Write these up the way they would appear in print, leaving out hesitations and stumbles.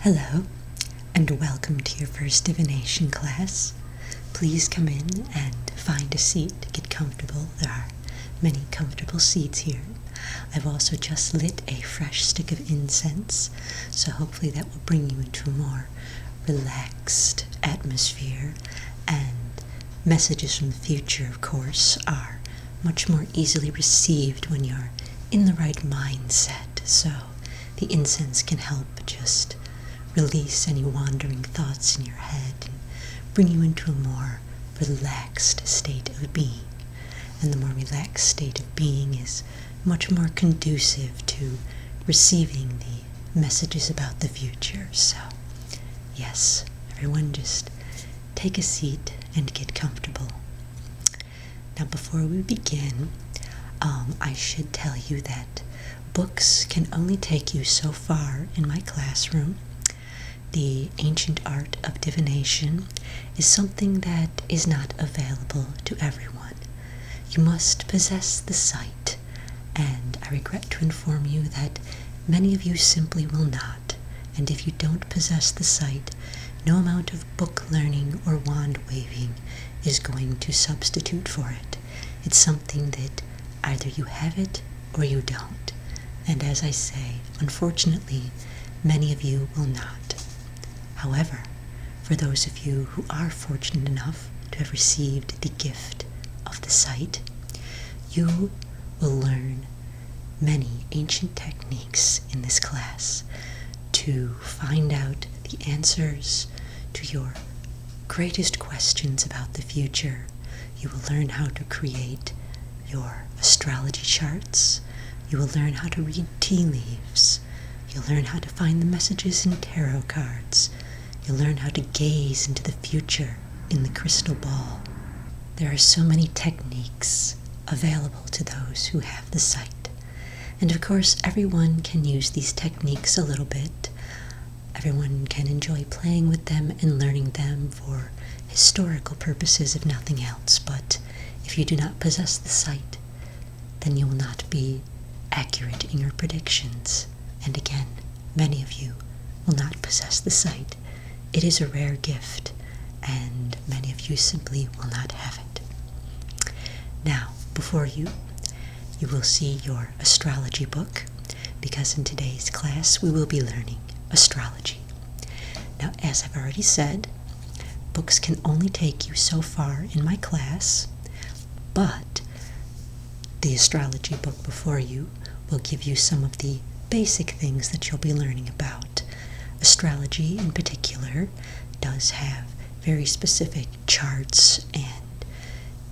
Hello, and welcome to your first divination class. Please come in and find a seat, get comfortable. There are many comfortable seats here. I've also just lit a fresh stick of incense, so hopefully that will bring you into a more relaxed atmosphere, and messages from the future, of course, are much more easily received when you're in the right mindset, so the incense can help just release any wandering thoughts in your head and bring you into a more relaxed state of being. And the more relaxed state of being is much more conducive to receiving the messages about the future. So, yes, everyone just take a seat and get comfortable. Now, before we begin, I should tell you that books can only take you so far in my classroom. The ancient art of divination is something that is not available to everyone. You must possess the sight, and I regret to inform you that many of you simply will not. And if you don't possess the sight, no amount of book learning or wand waving is going to substitute for it. It's something that either you have it or you don't. And as I say, unfortunately, many of you will not. However, for those of you who are fortunate enough to have received the gift of the sight, you will learn many ancient techniques in this class to find out the answers to your greatest questions about the future. You will learn how to create your astrology charts. You will learn how to read tea leaves. You'll learn how to find the messages in tarot cards. You'll learn how to gaze into the future in the crystal ball. There are so many techniques available to those who have the sight. And of course, everyone can use these techniques a little bit. Everyone can enjoy playing with them and learning them for historical purposes, if nothing else. But if you do not possess the sight, then you will not be accurate in your predictions. And again, many of you will not possess the sight. It is a rare gift, and many of you simply will not have it. Now, before you will see your astrology book, because in today's class we will be learning astrology. Now, as I've already said, books can only take you so far in my class, but the astrology book before you will give you some of the basic things that you'll be learning about. Astrology, in particular, does have very specific charts and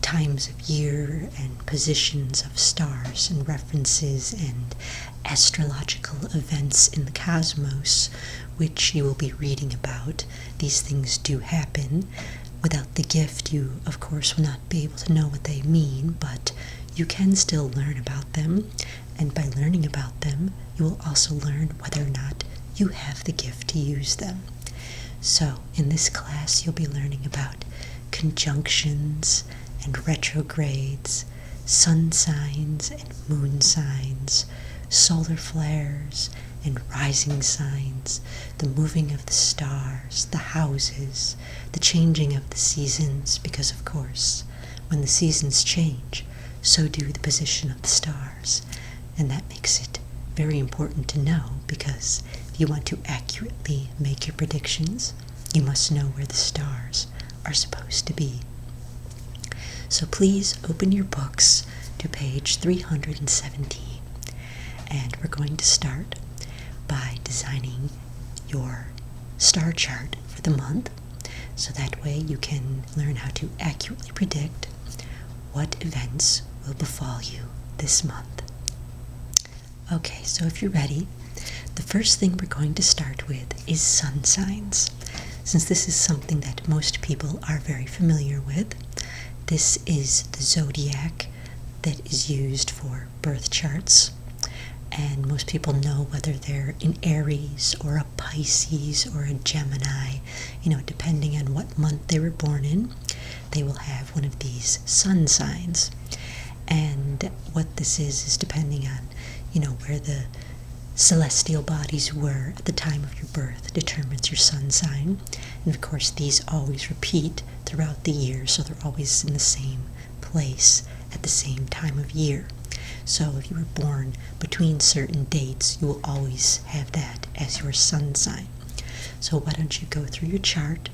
times of year and positions of stars and references and astrological events in the cosmos, which you will be reading about. These things do happen. Without the gift, you, of course, will not be able to know what they mean, but you can still learn about them, and by learning about them, you will also learn whether or not you have the gift to use them. So, in this class, you'll be learning about conjunctions and retrogrades, sun signs and moon signs, solar flares and rising signs, the moving of the stars, the houses, the changing of the seasons, because, of course, when the seasons change, so do the position of the stars. And that makes it very important to know, because if you want to accurately make your predictions, you must know where the stars are supposed to be. So please open your books to page 317, and we're going to start by designing your star chart for the month, so that way you can learn how to accurately predict what events will befall you this month. Okay, so if you're ready, the first thing we're going to start with is sun signs. Since this is something that most people are very familiar with, this is the zodiac that is used for birth charts, and most people know whether they're an Aries or a Pisces or a Gemini. Depending on what month they were born in, they will have one of these sun signs. And what this is depending on, where the celestial bodies were at the time of your birth determines your sun sign. And of course, these always repeat throughout the year, so they're always in the same place at the same time of year. So if you were born between certain dates, you will always have that as your sun sign. So why don't you go through your chart,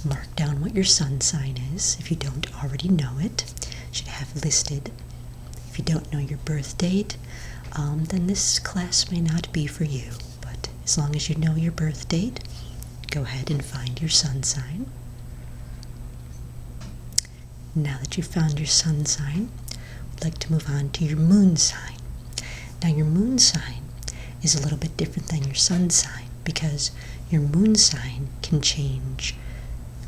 mark down what your sun sign is if you don't already know it. You should have listed. If you don't know your birth date, then this class may not be for you. But as long as you know your birth date, go ahead and find your sun sign. Now that you've found your sun sign, I'd like to move on to your moon sign. Now your moon sign is a little bit different than your sun sign because your moon sign can change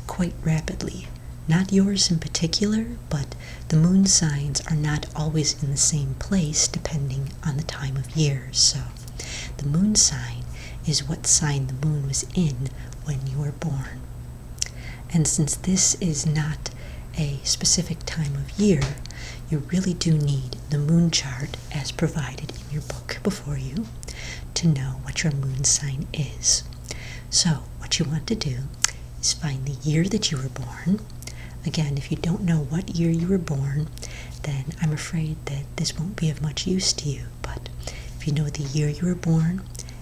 quite rapidly. Not yours in particular, but the moon signs are not always in the same place depending on the time of year. So the moon sign is what sign the moon was in when you were born. And since this is not a specific time of year, you really do need the moon chart as provided in your book before you to know what your moon sign is. So what you want to do is find the year that you were born. Again, if you don't know what year you were born, then I'm afraid that this won't be of much use to you. But if you know the year you were born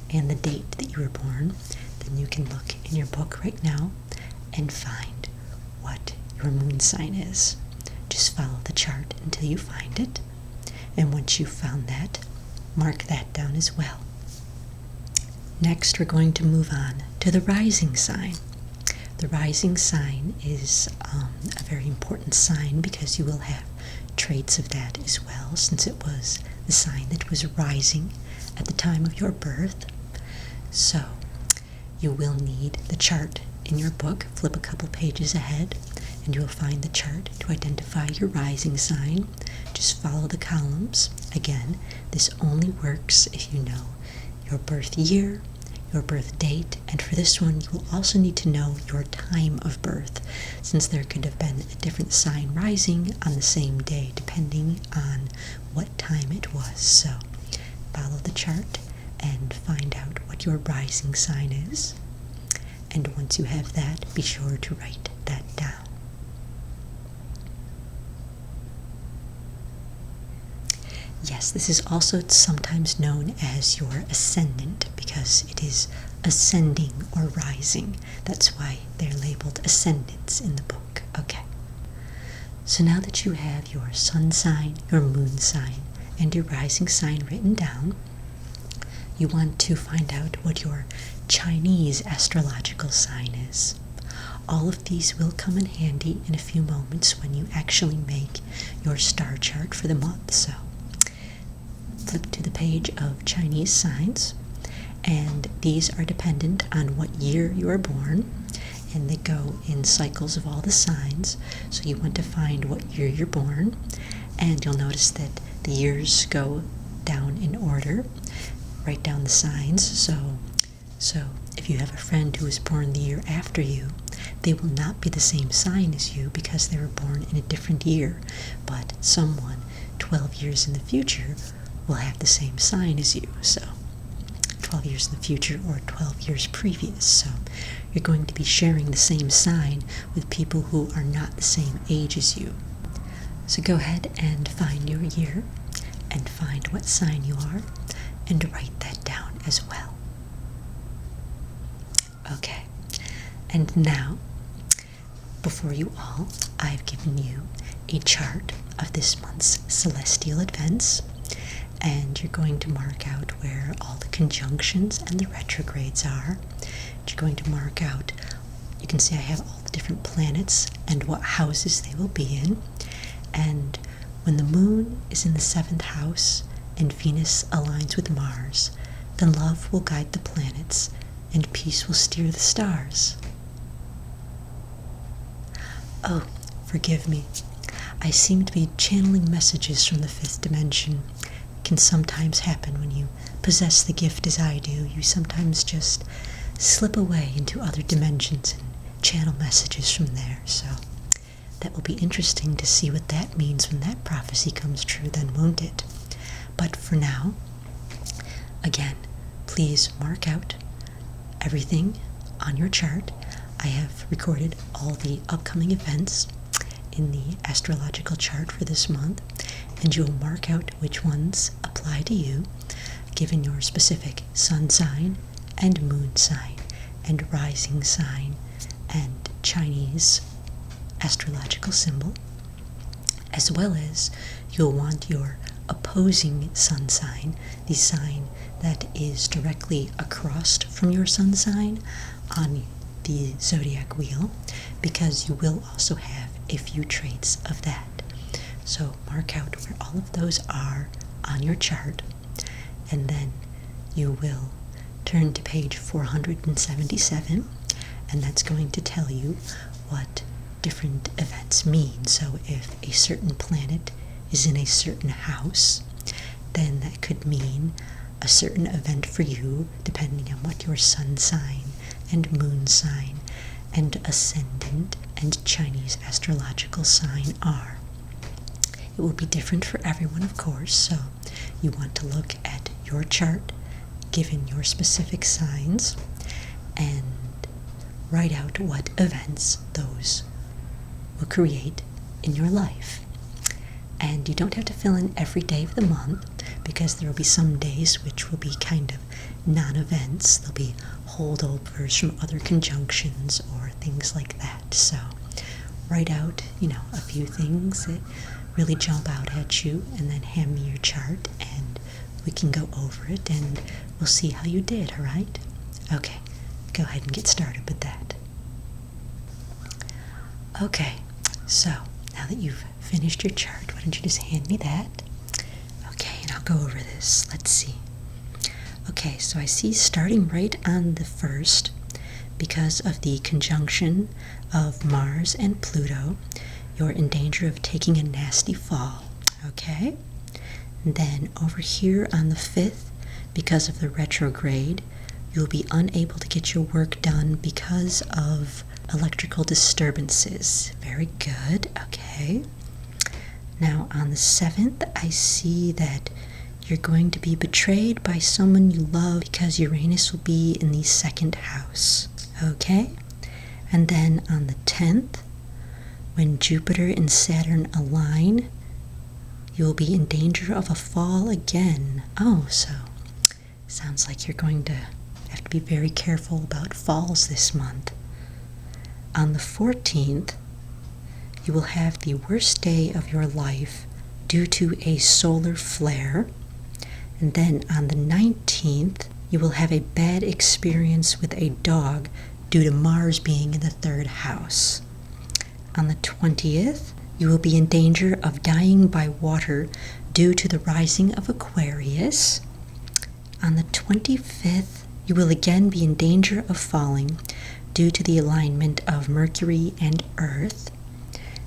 and the date that you were born, then you can look in your book right now and find what your moon sign is. Just follow the chart until you find it. And once you've found that, mark that down as well. Next, we're going to move on to the rising sign. The rising sign is a very important sign because you will have traits of that as well, since it was the sign that was rising at the time of your birth. So you will need the chart in your book. Flip a couple pages ahead and you will find the chart to identify your rising sign. Just follow the columns. Again, this only works if you know your birth year, your birth date, and for this one you will also need to know your time of birth, since there could have been a different sign rising on the same day depending on what time it was. So follow the chart and find out what your rising sign is, and once you have that, be sure to write that down. Yes, this is also sometimes known as your ascendant because it is ascending or rising. That's why they're labeled ascendants in the book. Okay. So now that you have your sun sign, your moon sign, and your rising sign written down, you want to find out what your Chinese astrological sign is. All of these will come in handy in a few moments when you actually make your star chart for the month. So flip to the page of Chinese signs, and these are dependent on what year you are born, and they go in cycles of all the signs. So you want to find what year you're born, and you'll notice that the years go down in order. Write down the signs. So if you have a friend who was born the year after you, they will not be the same sign as you because they were born in a different year, but someone 12 years in the future will have the same sign as you. So 12 years in the future or 12 years previous. So you're going to be sharing the same sign with people who are not the same age as you. So go ahead and find your year and find what sign you are and write that down as well. Okay, and now, before you all, I've given you a chart of this month's celestial events, and you're going to mark out where all the conjunctions and the retrogrades are. You're going to mark out, you can see I have all the different planets and what houses they will be in, and when the moon is in the 7th house and Venus aligns with Mars, then love will guide the planets and peace will steer the stars. Oh, forgive me. I seem to be channeling messages from the 5th dimension. It can sometimes happen when you possess the gift as I do. You sometimes just slip away into other dimensions and channel messages from there. So that will be interesting to see what that means when that prophecy comes true then, won't it? But for now, again, please mark out everything on your chart. I have recorded all the upcoming events in the astrological chart for this month, and you'll mark out which ones apply to you, given your specific sun sign and moon sign and rising sign and Chinese astrological symbol, as well as you'll want your opposing sun sign, the sign that is directly across from your sun sign on the zodiac wheel, because you will also have a few traits of that. So mark out where all of those are on your chart, and then you will turn to page 477, and that's going to tell you what different events mean. So if a certain planet is in a certain house, then that could mean a certain event for you, depending on what your sun sign and moon sign and ascendant and Chinese astrological sign are. It will be different for everyone, of course, so you want to look at your chart, given your specific signs, and write out what events those will create in your life. And you don't have to fill in every day of the month, because there will be some days which will be kind of non-events. There'll be holdovers from other conjunctions or things like that. So write out, a few things that really jump out at you, and then hand me your chart, and we can go over it, and we'll see how you did, all right? Okay, go ahead and get started with that. Okay, so now that you've finished your chart, why don't you just hand me that? Okay, and I'll go over this. Let's see. Okay, so I see starting right on the 1st, because of the conjunction of Mars and Pluto, you're in danger of taking a nasty fall, okay? And then over here on the 5th, because of the retrograde, you'll be unable to get your work done because of electrical disturbances. Very good, okay. Now on the 7th, I see that you're going to be betrayed by someone you love, because Uranus will be in the 2nd house, okay? And then on the 10th, when Jupiter and Saturn align, you will be in danger of a fall again. Oh, so sounds like you're going to have to be very careful about falls this month. On the 14th, you will have the worst day of your life due to a solar flare. And then on the 19th, you will have a bad experience with a dog due to Mars being in the 3rd house. On the 20th, you will be in danger of dying by water due to the rising of Aquarius. On the 25th, you will again be in danger of falling due to the alignment of Mercury and Earth.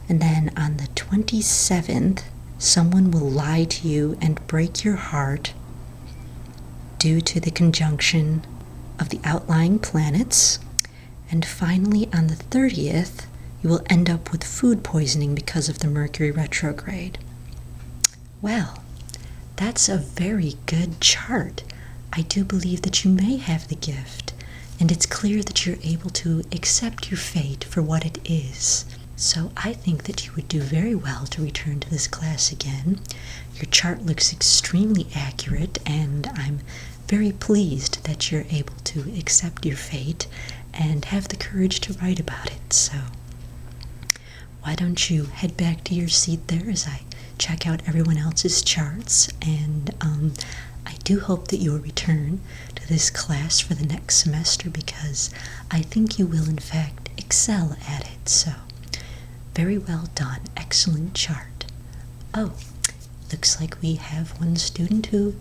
And then on the 27th, someone will lie to you and break your heart due to the conjunction of the outlying planets. And finally, on the 30th, you will end up with food poisoning because of the Mercury retrograde. Well, that's a very good chart. I do believe that you may have the gift, and it's clear that you're able to accept your fate for what it is. So I think that you would do very well to return to this class again. Your chart looks extremely accurate, and I'm very pleased that you're able to accept your fate and have the courage to write about it. So why don't you head back to your seat there as I check out everyone else's charts, and I do hope that you will return to this class for the next semester, because I think you will in fact excel at it. So very well done. Excellent chart. Oh, looks like we have one student who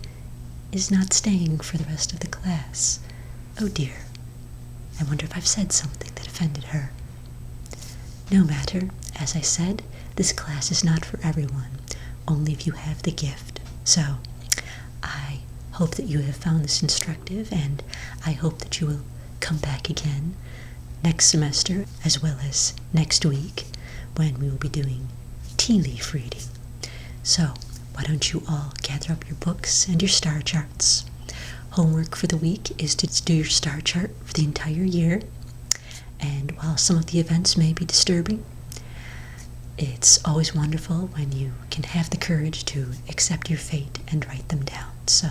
is not staying for the rest of the class. Oh dear. I wonder if I've said something that offended her. No matter. As I said, this class is not for everyone, only if you have the gift. So I hope that you have found this instructive, and I hope that you will come back again next semester, as well as next week, when we will be doing tea leaf reading. So why don't you all gather up your books and your star charts? Homework for the week is to do your star chart for the entire year. And while some of the events may be disturbing, it's always wonderful when you can have the courage to accept your fate and write them down. So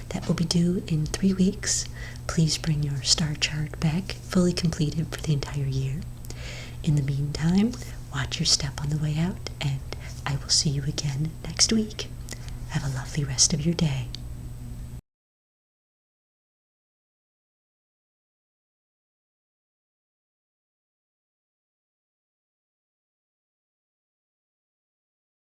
that will be due in 3 weeks. Please bring your star chart back fully completed for the entire year. In the meantime, watch your step on the way out, and I will see you again next week. Have a lovely rest of your day.